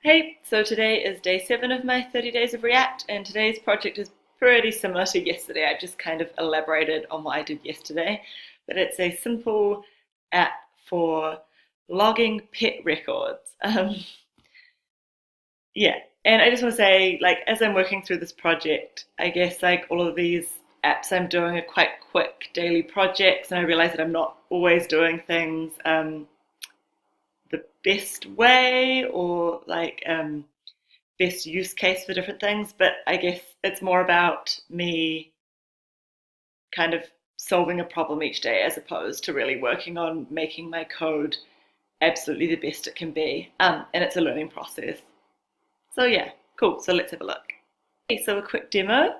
Hey, so today is day 7 of my 30 days of React, and today's project is pretty similar to yesterday. I just kind of elaborated on what I did yesterday, but it's a simple app for logging pet records. Yeah, and I just want to say, like, as I'm working through this project, I guess like all of these apps I'm doing are quite quick daily projects, and I realize that I'm not always doing things the best way or best use case for different things, but I guess it's more about me kind of solving a problem each day as opposed to really working on making my code absolutely the best it can be. And it's a learning process. So yeah, cool. So let's have a look. Okay, so a quick demo.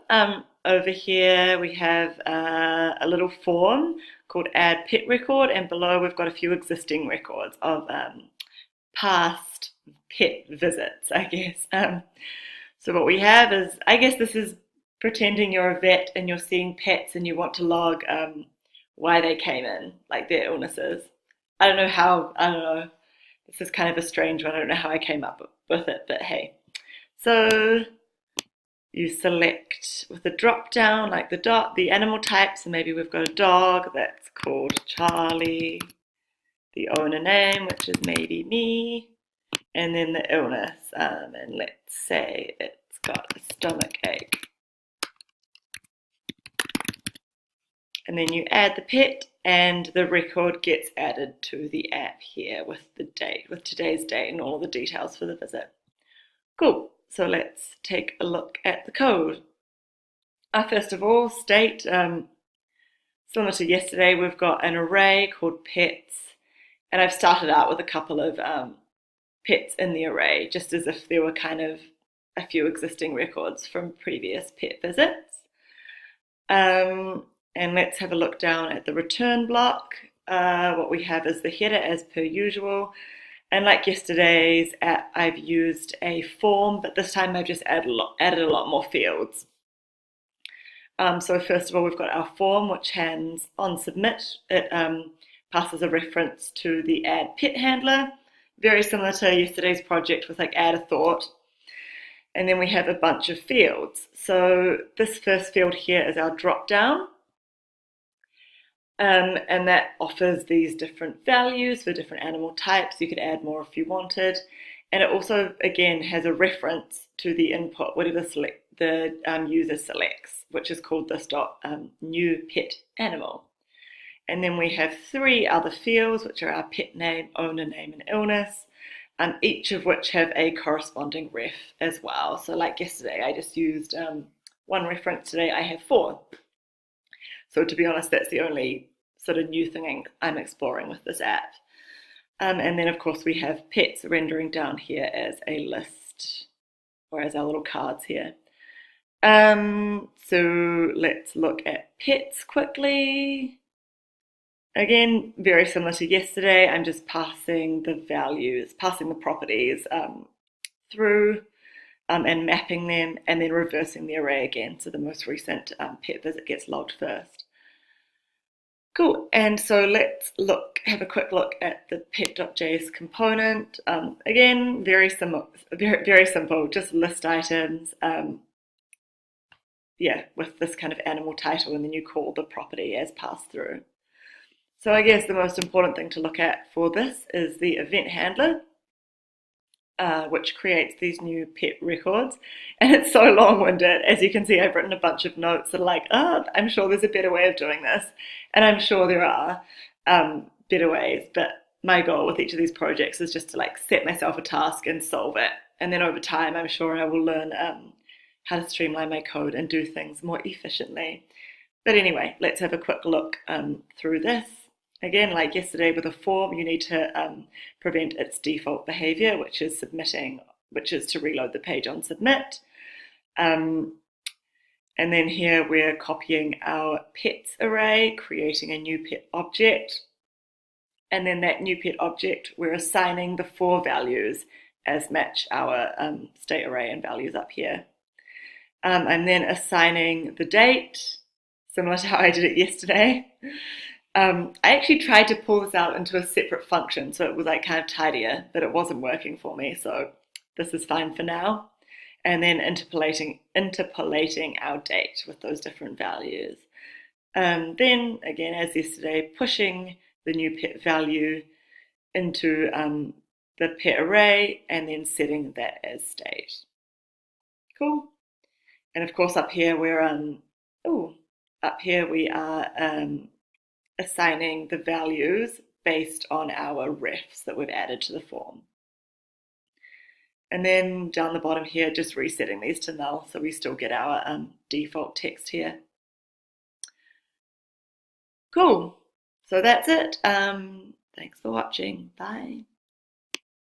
Over here we have a little form called Add Pet Record, and below we've got a few existing records of past pet visits, I guess. So what we have is, I guess this is pretending you're a vet and you're seeing pets and you want to log why they came in, like their illnesses. I don't know. This is kind of a strange one. I don't know how I came up with it, but hey. So you select with the drop down, like the animal type. So maybe we've got a dog that's called Charlie, the owner name, which is maybe me, and then the illness. And let's say it's got a stomach ache. And then you add the pet, and the record gets added to the app here with the date, with today's date and all the details for the visit. Cool. So let's take a look at the code. First of all, state, similar to yesterday, we've got an array called pets, and I've started out with a couple of pets in the array, just as if there were kind of a few existing records from previous pet visits. And let's have a look down at the return block. What we have is the header as per usual. And like yesterday's app, I've used a form, but this time I've just added a lot more fields. So first of all, we've got our form, which hands on submit. It passes a reference to the add pet handler, very similar to yesterday's project with like add a thought. And then we have a bunch of fields. So this first field here is our drop down. And that offers these different values for different animal types. You could add more if you wanted. And it also, again, has a reference to the input, whatever the user selects, which is called this new pet animal. And then we have 3 other fields, which are our pet name, owner name, and illness, each of which have a corresponding ref as well. So like yesterday, I just used 1 reference. Today I have 4. So to be honest, that's the only sort of new thing I'm exploring with this app. And then of course we have pets rendering down here as a list, or as our little cards here. So let's look at pets quickly. Again, very similar to yesterday, I'm just passing the values, passing the properties through and mapping them, and then reversing the array again. So the most recent pet visit gets logged first. Cool, and so let's have a quick look at the pet.js component. Again, very simple, just list items. Yeah, with this kind of animal title, and then you call the property as passed through. So I guess the most important thing to look at for this is the event handler, which creates these new pet records. And it's so long-winded. As you can see, I've written a bunch of notes that are like, I'm sure there's a better way of doing this. And I'm sure there are better ways, but my goal with each of these projects is just to like set myself a task and solve it. And then over time, I'm sure I will learn how to streamline my code and do things more efficiently. But anyway, let's have a quick look through this. Again, like yesterday with a form, you need to prevent its default behavior, which is to reload the page on submit. And then here we're copying our pets array, creating a new pet object. And then that new pet object, we're assigning the 4 values as match our state array and values up here. I'm then assigning the date, similar to how I did it yesterday. I actually tried to pull this out into a separate function, so it was like kind of tidier, but it wasn't working for me. So this is fine for now. And then interpolating our date with those different values. Then again, as yesterday, pushing the new pet value into the pet array and then setting that as state. Cool. And of course, up here we are assigning the values based on our refs that we've added to the form. And then down the bottom here, just resetting these to null, so we still get our default text here. Cool. So that's it. Thanks for watching. Bye.